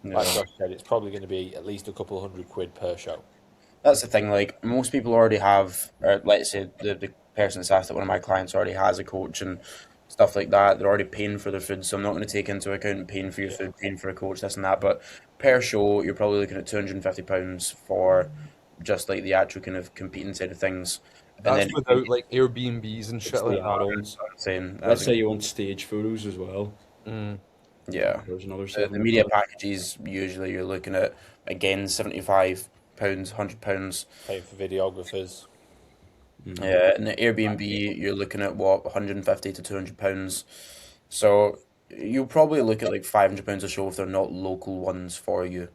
Yeah. Josh said, it's probably going to be at least a couple of £100 per show. That's the thing, like most people already have, or let's say the person that's asked that one of my clients already has a coach and stuff like that. They're already paying for their food, so I'm not going to take into account paying for your food, paying for a coach, this and that. But per show, you're probably looking at £250 for just like the actual kind of competing side of things. And That's then without like Airbnbs and It's shit like the that. add-ons. I'm saying, Let's say you want stage photos as well. yeah, There's another the media packages usually you're looking at again £75, £100. Paying for videographers. Yeah, and the Airbnb you're looking at what £150 to £200. So you'll probably look at like £500 a show if they're not local ones for you,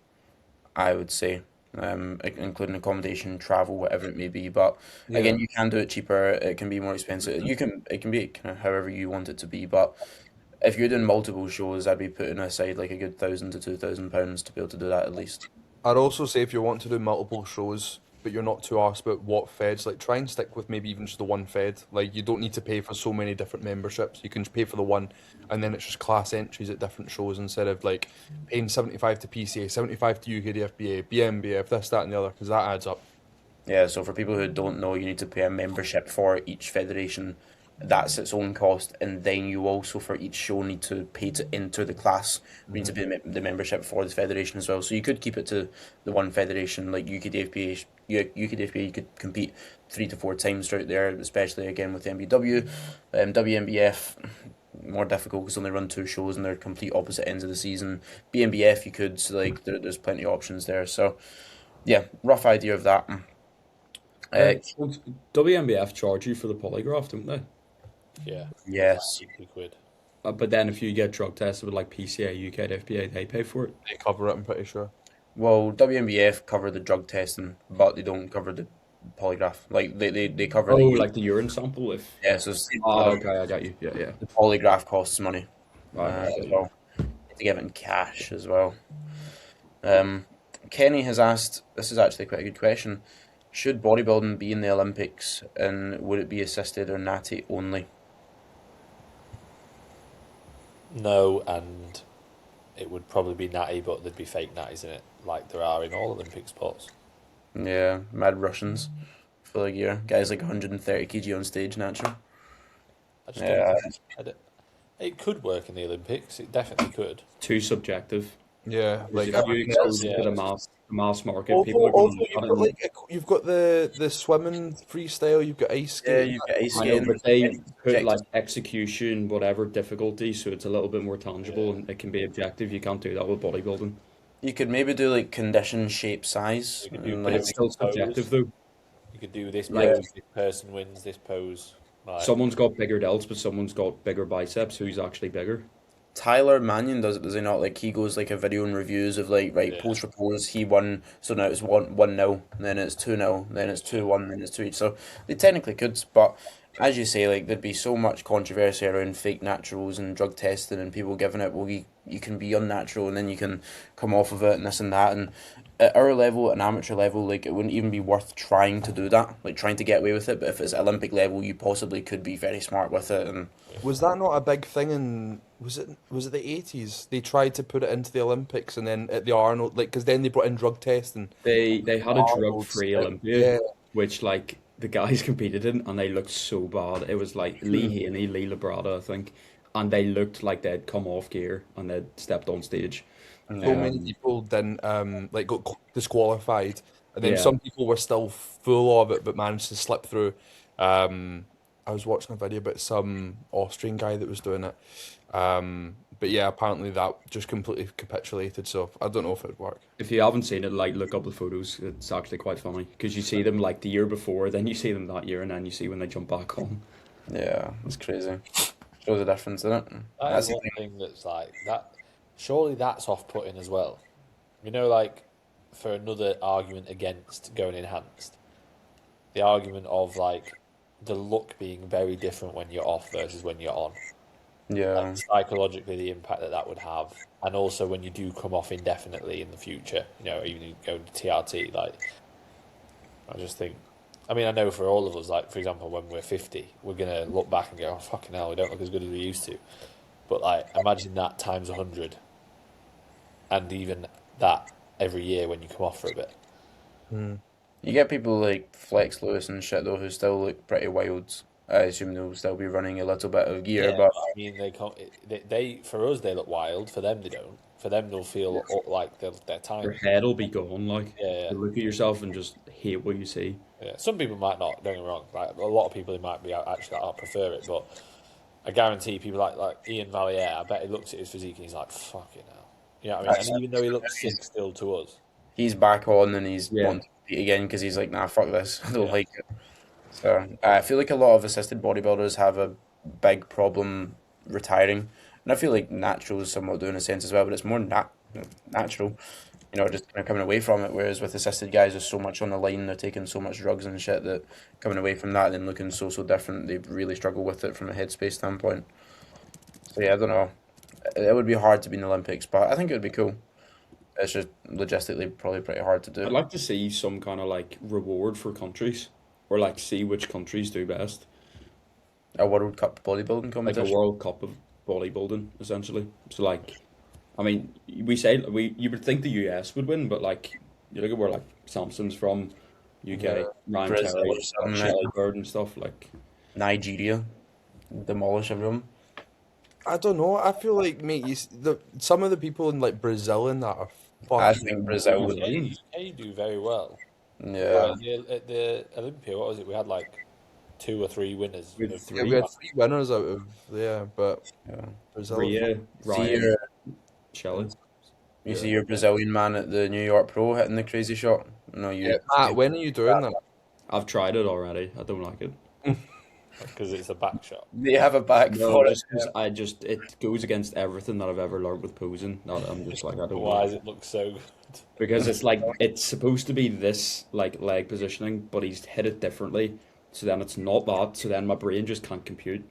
I would say, including accommodation, travel, whatever it may be. But again, you can do it cheaper. It can be more expensive. It can be kind of however you want it to be. But if you're doing multiple shows, I'd be putting aside like a good £1,000 to £2,000 to be able to do that at least. I'd also say if you want to do multiple shows, but you're not too arsed about what feds, like try and stick with maybe even just the one fed. Like you don't need to pay for so many different memberships. You can just pay for the one, and then it's just class entries at different shows instead of like paying 75 to PCA, 75 to UKDFBA, BMBF, this, that, and the other, because that adds up. Yeah, so for people who don't know, you need to pay a membership for each federation. That's its own cost, and then you also for each show need to pay to enter the class. We need to pay the membership for the federation as well. So you could keep it to the one federation, like UKDFBA. UKDFBA you could compete 3 to 4 times throughout there, especially again with the MBW, WMBF. More difficult because they only run 2 shows and they're complete opposite ends of the season. BMBF you could, so like there's plenty of options there. So yeah, rough idea of that. WMBF charge you for the polygraph, don't they? Yeah. Yes. £50. But then if you get drug tested with like PCA, UKDFBA, they pay for it. They cover it, I'm pretty sure. Well, WMBF cover the drug testing, but they don't cover the polygraph. Like they cover Oh, the like the urine sample if... yeah. So okay, I got you. Yeah. the polygraph costs money Right, as well. You have to give it in cash as well. Kenny has asked. This is actually quite a good question. Should bodybuilding be in the Olympics, and would it be assisted or natty only? No, and it would probably be natty, but there'd be fake natties in it, like there are in all Olympic sports. Yeah, mad Russians full of gear. Guys like 130 kg on stage, natural. I just Yeah. it could work in the Olympics. It definitely could. Too subjective. Yeah, like If you expose it to the mass market, people are also going you've to got like you've got the swimming freestyle, you've got ice Yeah, skating. you've got ice I know, skating. but they put Objective. like execution, whatever difficulty, so it's a little bit more tangible and it can be objective. You can't do that with bodybuilding. You could maybe do like condition, shape, size. You could do and, But like, it's still subjective though. You could do this Yeah. pose, this person wins this pose. Like, Someone's got bigger delts, but someone's got bigger biceps. Who's actually bigger? Tyler Mannion does it, does he not? Like he goes like a video and reviews of like right Yeah. pose for pose. He won, so now it's 1-0, then it's 2-0, then it's 2-1, then it's 2 each. So they technically could, but as you say, like there'd be so much controversy around fake naturals and drug testing and people giving it. Well, you can be unnatural and then you can come off of it and this and that. And at our level, at an amateur level, like it wouldn't even be worth trying to do that, like trying to get away with it. But if it's Olympic level, you possibly could be very smart with it. And Was that not a big thing in was it the 80s? They tried to put it into the Olympics and then at the Arnold, like because then they brought in drug testing. They had a Arnold's, drug-free like, Olympia, yeah. which the guys competed in, and they looked so bad. It was like Lee Haney, Lee Labrada, I think, and they looked like they'd come off gear and they'd stepped on stage. So Yeah. many people didn't like got disqualified, and then Yeah. some people were still full of it but managed to slip through. I was watching a video about some Austrian guy that was doing it. But yeah, apparently that just completely capitulated. So I don't know if it'd work. If you haven't seen it, like look up the photos. It's actually quite funny because you see them like the year before, then you see them that year, and then you see when they jump back on. Yeah, it's crazy. Shows the difference, doesn't it? That That's is the one thing. thing that's like that. Surely that's off-putting as well. You know, like for another argument against going enhanced, the argument of like the look being very different when you're off versus when you're on. Yeah. Like, psychologically, the impact that would have, and also when you do come off indefinitely in the future, you know, even if you go to TRT, like I just think. I mean, I know for all of us, like for example, when we're 50, we're gonna look back and go, "Oh fucking hell, we don't look as good as we used to." But like, imagine that times 100, and even that every year when you come off for a bit. You get people like Flex Lewis and shit though who still look pretty wild. I assume they'll still be running a little bit of gear, Yeah, but I mean, they can't. They for us they look wild. For them they don't. For them they'll feel like they're Your tiny. head will be gone. Like Yeah. you look at yourself and just hate what you see. Yeah, some people might not. Don't get me wrong. Like a lot of people, they might be actually I prefer it, but I guarantee people like Ian Valier. I bet he looks at his physique and he's like, "Fucking hell." You know what I mean? That's- And even though he looks sick still to us, he's back on and he's Yeah. wanting to compete again because he's like, nah, fuck this. I don't Yeah. like it. So I feel like a lot of assisted bodybuilders have a big problem retiring, and I feel like naturals somewhat do in a sense as well, but it's more natural. You know, just kind of coming away from it. Whereas with assisted guys, there's so much on the line. They're taking so much drugs and shit that coming away from that and then looking so different, they really struggle with it from a headspace standpoint. So yeah, I don't know. It would be hard to be in the Olympics, but I think it would be cool. It's just logistically probably pretty hard to do. I'd like to see some kind of like reward for countries, or like see which countries do best, A World Cup bodybuilding like a competition. World Cup of bodybuilding, essentially. So like, I mean, you would think the US would win, but like you look at where like Samson's from, UK, Yeah. Ryan Brazil Terry, or something, Shelly Bird and stuff like. Nigeria, demolish everyone. I don't know. I feel like, mate, some of the people in like Brazil and that are I fucking. think Brazil would. UK do very well. Yeah. At the Olympia, what was it? We had like 2 or 3 winners. We had of- Yeah, we had 3 winners out of but Yeah. Brazil. Rhea, See Ryan, your, Shelley. you see your Brazilian man at the New York Pro hitting the crazy shot. No, you. Yeah, Matt, when are you doing that? I've tried it already. I don't like it. because it's a back shot. They have a back No, for it. just 'cause it goes against everything that I've ever learned with posing. That I'm just like I don't Why like does it look so good? because it's like it's supposed to be this like leg positioning, but he's hit it differently. So then it's not that. So then my brain just can't compute.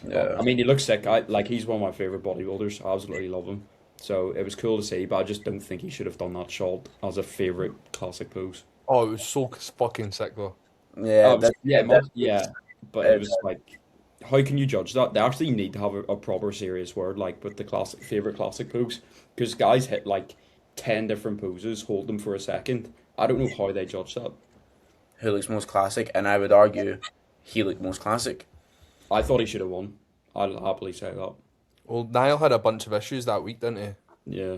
Yeah. I mean, he looks sick. He's one of my favorite bodybuilders. I absolutely love him. So it was cool to see, but I just don't think he should have done that shot as a favorite classic pose. Oh, it was so fucking sick though. Yeah. Yeah, but it was like, how can you judge that? They actually need to have a proper serious word like with the classic favorite classic pose because guys hit like 10 different poses, hold them for a second. I don't know how they judge that. Who looks most classic? And I would argue he looked most classic. I thought he should have won. I'll happily say that. Well, Niall had a bunch of issues that week, didn't he? Yeah,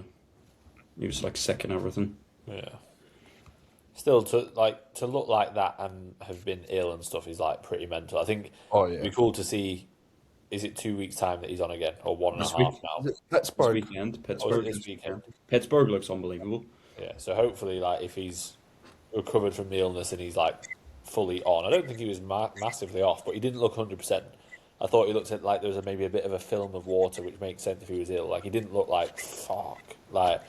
he was like sick and everything. Yeah. Still, to look like that and have been ill and stuff is like pretty mental. I think Oh it'd yeah. be cool to see. Is it 2 weeks time that he's on again, or 1.5 This now? week. Is it This Pittsburgh? weekend, Or is Pittsburgh. it this weekend? Pittsburgh looks unbelievable. Yeah. So hopefully, like if he's recovered from the illness and he's like fully on, I don't think he was massively off, but he didn't look 100%. I thought he looked at like there was maybe a bit of a film of water, which makes sense if he was ill. Like he didn't look like fuck, like,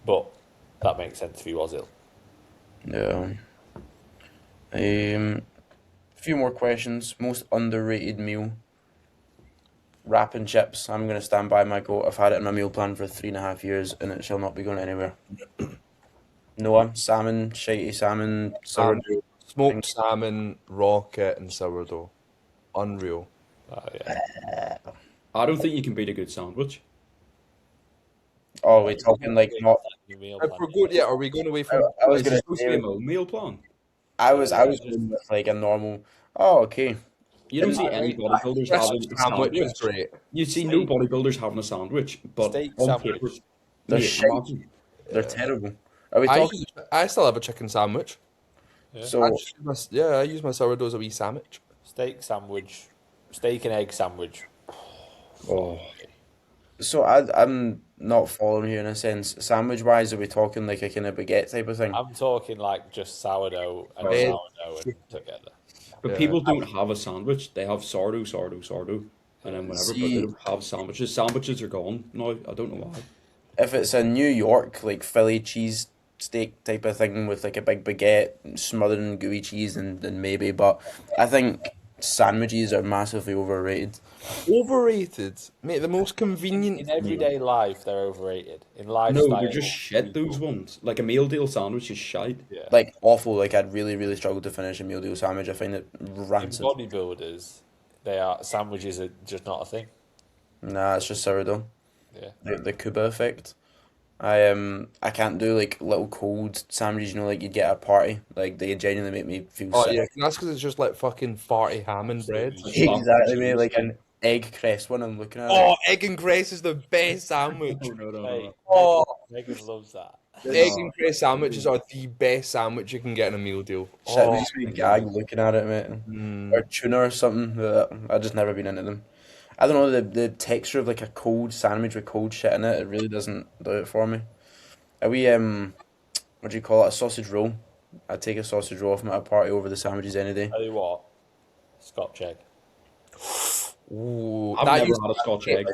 but that makes sense if he was ill. Yeah. A few more questions. Most underrated meal. Wrap and chips. I'm gonna stand by my quote. I've had it in my meal plan for 3.5 years, and it shall not be going anywhere. Noah, salmon, shitey salmon, sourdough. Smoked salmon, rocket, and sourdough. Unreal. Yeah. I don't think you can beat a good sandwich. Oh, we're talking like not. Meal If plan. we're good, yeah, are we going away I, from? I was Is it gonna supposed to be a say. meal plan? I was going with like a normal. Oh, okay. You don't And see any bodybuilders Crisp having a sandwich is sandwich. great. You see no bodybuilders having a sandwich, but Steak on sandwich. paper, They're mate, shite. imagine. They're terrible. Are we I talking? I still have a chicken sandwich. I So just use I use my sourdough as a wee sandwich. Steak sandwich, steak and egg sandwich. oh, I'm not following here in a sense. Sandwich wise, are we talking like a kind of baguette type of thing? I'm talking like just sourdough and Bread. sourdough and together. But Yeah. people don't have a sandwich. They have sourdough. And then whenever, but See- they don't have sandwiches. Sandwiches are gone now. I don't know why. If it's a New York like Philly cheese steak type of thing with like a big baguette smothered in gooey cheese, then maybe. But I think sandwiches are massively overrated. Overrated, mate. The most convenient. In everyday life, they're overrated. In No, lifestyle, they're just shit, those ones. Like a meal deal sandwich is shite. Yeah. Like awful. Like I'd really struggle to finish a meal deal sandwich. I find it In rancid. bodybuilders, sandwiches are just not a thing. Nah, it's just sourdough. Yeah. The Cuba effect. I can't do like little cold sandwiches, you know, like you'd get at a party. Like they genuinely make me feel Oh sick. yeah, that's because it's just like fucking farty ham and bread. Exactly, mate. Like an egg crest one. I'm looking at. Oh, egg and cress is the best sandwich. No. Hey, Oh, Megan loves that. egg and cress sandwiches are the best sandwich you can get in a meal deal. Shit Oh, makes me gag looking at it, mate. mm. Or tuna or something. I've just never been into them. I don't know, the texture of like a cold sandwich with cold shit in it really doesn't do it for me. Are we what do you call it? A sausage roll. I'd take a sausage roll from at a party over the sandwiches any day. Tell you what, Scotch egg. Ooh, I've that never used had a Scotch egg.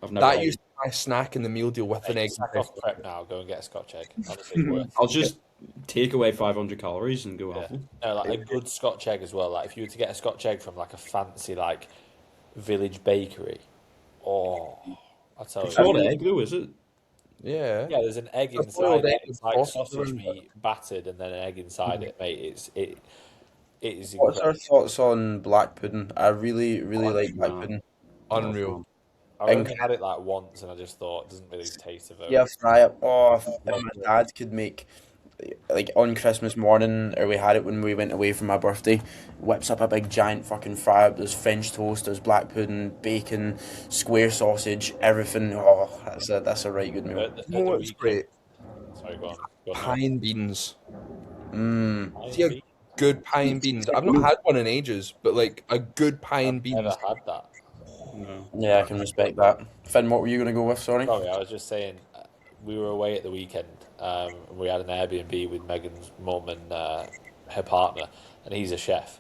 I've never. that had used to be my snack in the meal deal with an egg. Sack off prep now. Go and get a Scotch egg. Honestly, it's worth. I'll just take away 500 calories and go Yeah. have one. No, like a good Scotch egg as well. Like if you were to get a Scotch egg from like a fancy like village bakery, oh, I tell you. It's not egg though, is it? Yeah. Yeah, there's an egg A inside boiled it. egg It's with like sausage sausage in it. meat battered and then an egg inside it, mate. It is What's our incredible. thoughts on black pudding? I really like black nah. pudding. Unreal. I've only had it like once and I just thought it doesn't really taste of it. Yeah, fry it. Oh, if my dad could make, like on Christmas morning, or we had it when we went away for my birthday, whips up a big giant fucking fry up. There's French toast, there's black pudding, bacon, square sausage, everything. Oh, that's a right good meal. At the You know what's weekend- great? Sorry, go on. Go on. Pine beans. Mmm. See a good pine beans. I've not had one in ages, but like a good pine beans. Never had that. No. Yeah, I can respect that. Finn, what were you gonna go with? Sorry. Sorry, I was just saying, we were away at the weekend. And we had an Airbnb with Megan's mum and her partner, and he's a chef.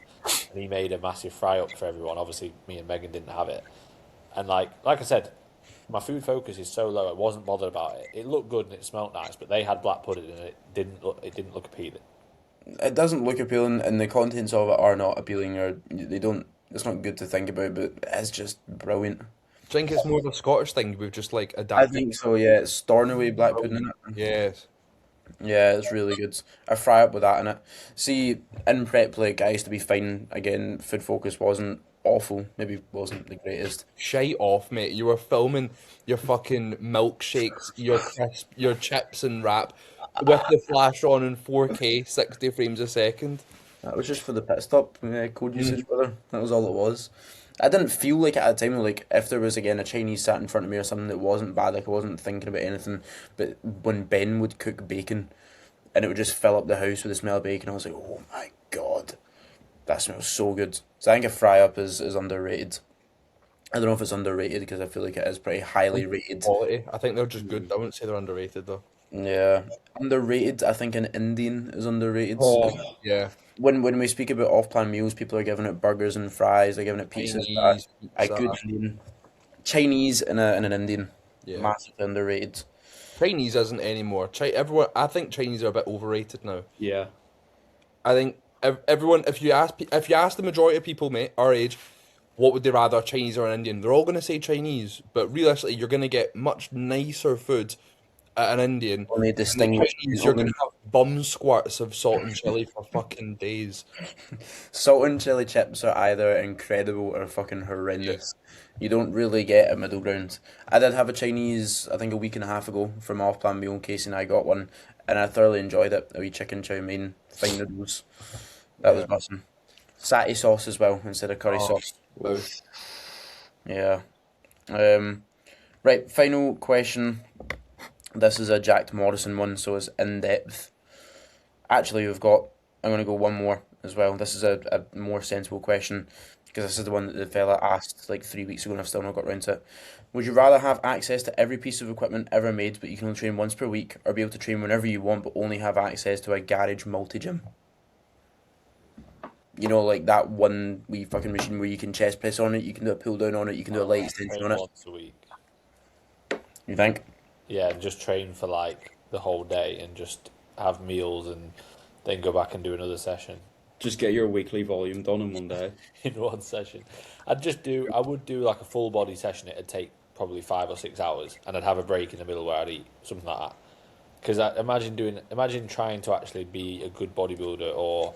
And he made a massive fry up for everyone. Obviously, me and Megan didn't have it. And like I said, my food focus is so low. I wasn't bothered about it. It looked good and it smelled nice, but they had black pudding and it didn't look appealing. It doesn't look appealing, and the contents of it are not appealing, or they don't. It's not good to think about, but it's just brilliant. Do you think it's more of a Scottish thing? We've just like I adapted. think so. Yeah, it's Stornoway black pudding in it. Yes. Yeah, it's really good. I fry up with that in it. See, in prep, like I used to be fine. Again, Food Focus wasn't awful. Maybe wasn't the greatest. Shite off, mate. You were filming your fucking milkshakes, your crisp, your chips and wrap with the flash on in 4K, 60 frames a second. That was just for the pit stop code usage, brother. That was all it was. I didn't feel like it at the time, like if there was again a Chinese sat in front of me or something that wasn't bad, like I wasn't thinking about anything. But when Ben would cook bacon and it would just fill up the house with the smell of bacon, I was like, oh my god, that smells so good. So I think a fry up is underrated. I don't know if it's underrated because I feel like it is pretty highly rated. Quality. I think they're just good. I wouldn't say they're underrated though. Yeah, underrated. I think an Indian is underrated. Yeah. When we speak about off-plan meals, people are giving it burgers and fries. They're giving it pizzas. Chinese, A pizza. good Indian, Chinese and an Indian, Yeah. massively underrated. Chinese isn't anymore. Everyone, I think Chinese are a bit overrated now. Yeah. I think everyone, if you ask the majority of people, mate, our age, what would they rather, Chinese or an Indian? They're all going to say Chinese, but realistically, you're going to get much nicer food at an Indian. Only And the distinguish. Chinese, you're going to have bum squirts of salt and chili for fucking days. Salt and chili chips are either incredible or fucking horrendous. You don't really get a middle ground. I did have a Chinese, I think a week and a half ago from off-plan meal. Casey and I got one, and I thoroughly enjoyed it. A wee chicken chow mein, fine noodles. That was Yeah. bussin'. Satay sauce as well instead of curry Oh. sauce. Mouth. Yeah. Right, final question. This is a Jack Morrison one, so it's in depth. Actually, I'm going to go one more as well. This is a more sensible question because this is the one that the fella asked like 3 weeks ago and I've still not got around to it. Would you rather have access to every piece of equipment ever made but you can only train once per week, or be able to train whenever you want but only have access to a garage multi-gym? You know, like that one wee fucking machine where you can chest press on it, you can do a pull down on it, you can do a light extension Train on it. once a week. You think? Yeah, and just train for like the whole day and just have meals and then go back and do another session Just get your weekly volume done in one day. in one session. I would do like a full body session. It'd take probably 5 or 6 hours, and I'd have a break in the middle where I'd eat, something like that. Because imagine trying to actually be a good bodybuilder or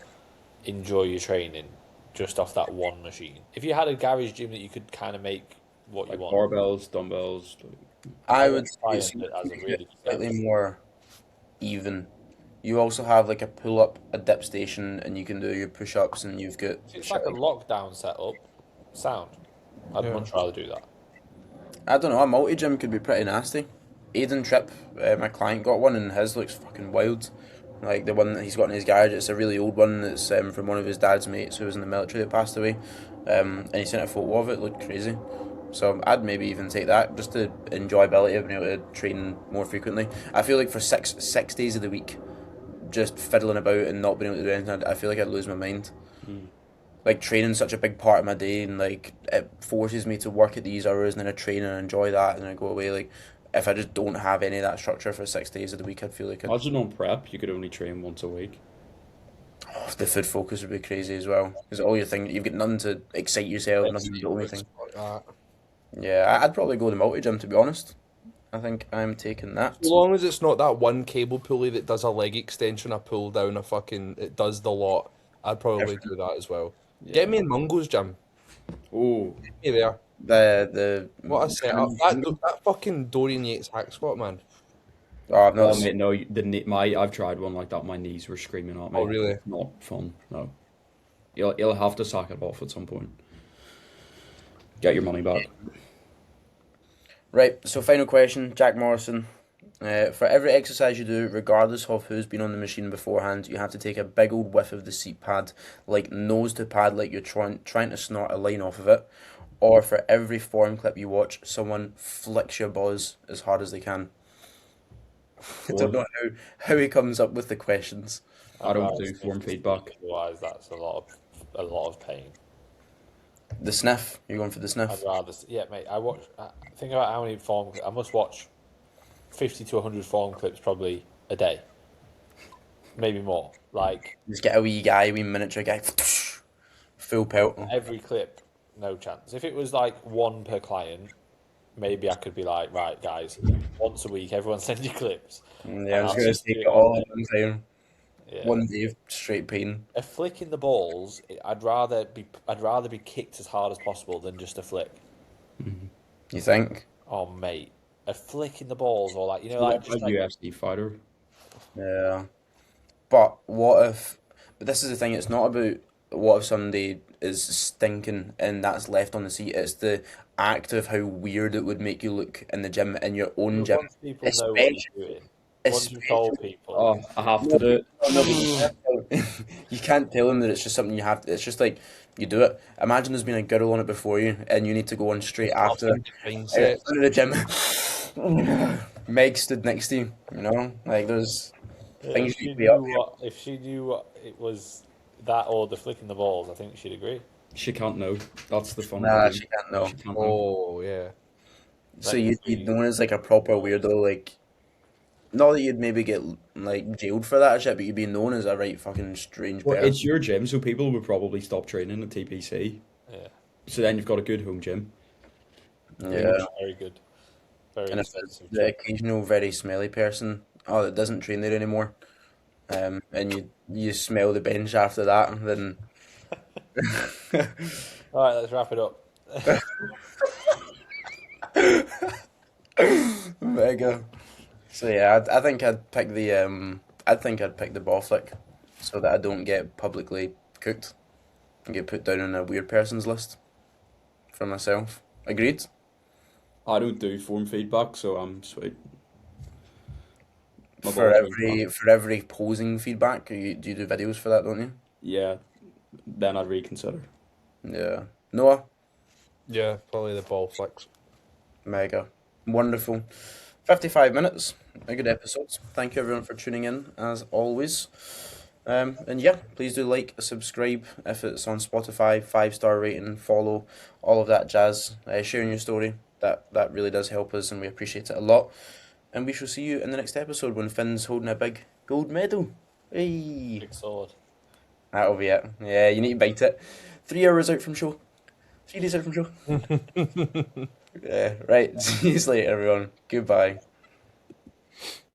enjoy your training just off that one machine. If you had a garage gym that you could kind of make what you Like want, barbells, dumbbells. I would try say it as a it's really good slightly sense. more even. You also have like a pull up, a dip station, and you can do your push ups, and you've got If it's shit like a like- lockdown setup, sound. I'd Yeah. much rather do that. I don't know, a multi gym could be pretty nasty. Aiden Tripp, my client got one, and his looks fucking wild. Like the one that he's got in his garage, it's a really old one. It's from one of his dad's mates who was in the military that passed away, and he sent a photo of it. It looked crazy. So I'd maybe even take that just to enjoyability of being able to train more frequently. I feel like for six days of the week, just fiddling about and not being able to do anything, I feel like I'd lose my mind. Like training's such a big part of my day, and like it forces me to work at these hours, and then I train and enjoy that, and then I go away. Like if I just don't have any of that structure for 6 days of the week, I'd feel like Imagine on prep, you could only train once a week. the food focus would be crazy as well. Because all your thing, you've got nothing to excite yourself, nothing to do anything. Yeah, I'd probably go to the multi gym to be honest. I think I'm taking that. As long as it's not that one cable pulley that does a leg extension, a pull down, it does the lot. I'd probably do that as well. Get me in Mungo's gym. Oh, Get me there. The What a setup. That fucking Dorian Yates hack squat, man. Oh, I've not. mate, no, I've tried one like that. My knees were screaming at me. Oh, really? Not fun. No. You'll have to sack it off at some point. Get your money back. Right, so final question, Jack Morrison. For every exercise you do, regardless of who's been on the machine beforehand, you have to take a big old whiff of the seat pad, like nose to pad, like you're trying to snort a line off of it. Or for every form clip you watch, someone flicks your balls as hard as they can. I don't know how he comes up with the questions. I don't do form feedback. Otherwise, that's a lot of pain. The sniff, you're going for the sniff? I'd rather, yeah, mate. Think about how many I must watch 50 to 100 form clips probably a day, maybe more. Like Just get a wee miniature guy, full pelt. every clip, no chance. If it was like one per client, maybe I could be like, right, guys, once a week, everyone send you clips. Yeah, I was I'll going to just take do it it all all at one time. Yeah. One day of straight pain. A flick in the balls, I'd rather be kicked as hard as possible than just a flick. You think? Oh, mate, a flick in the balls, or like like just a like UFC fighter. Yeah. But what if... But this is the thing, it's not about what if somebody is stinking and that's left on the seat. It's the act of how weird it would make you look in the gym, in your own gym. once people know what you're doing. Once you've told people, Oh, I have to do it. You can't tell them that it's just something you have to... It's just like, you do it. Imagine there's been a girl on it before you and you need to go on straight after. Mindset. In the gym. Meg stood next to you, you know? Like, there's things you be up. if she knew what it was, that or the flick in the balls, I think she'd agree. She can't know. That's the fun. Nah, of it. she can't know. She can't know. Oh, yeah. So you'd be known as like a proper weirdo, like not that you'd maybe get like jailed for that shit, but you'd be known as a right fucking strange Well, person. it's your gym, so people would probably stop training at TPC. Yeah, So then you've got a good home gym. Yeah. very good, very And if it's expensive. the occasional very smelly person, that doesn't train there anymore, and you smell the bench after that, then All right, let's wrap it up. mega. So yeah, I think I'd pick the ball flick, so that I don't get publicly cooked and get put down on a weird person's list. for myself. Agreed? I don't do form feedback, so I'm sweet. My For balls are every posing feedback, do you do videos for that, don't you? Yeah, then I'd reconsider. Yeah. Noah, Yeah, probably the ball flicks. mega. Wonderful. 55 minutes. A good episode. Thank you everyone for tuning in, as always. And yeah, please do like, subscribe if it's on Spotify, 5-star rating, follow, all of that jazz. Sharing your story. That really does help us and we appreciate it a lot. And we shall see you in the next episode when Finn's holding a big gold medal. Hey. Big sword. That'll be it. Yeah, you need to bite it. 3 hours out from show. 3 days out from show. Yeah, right. See you later, everyone. Goodbye.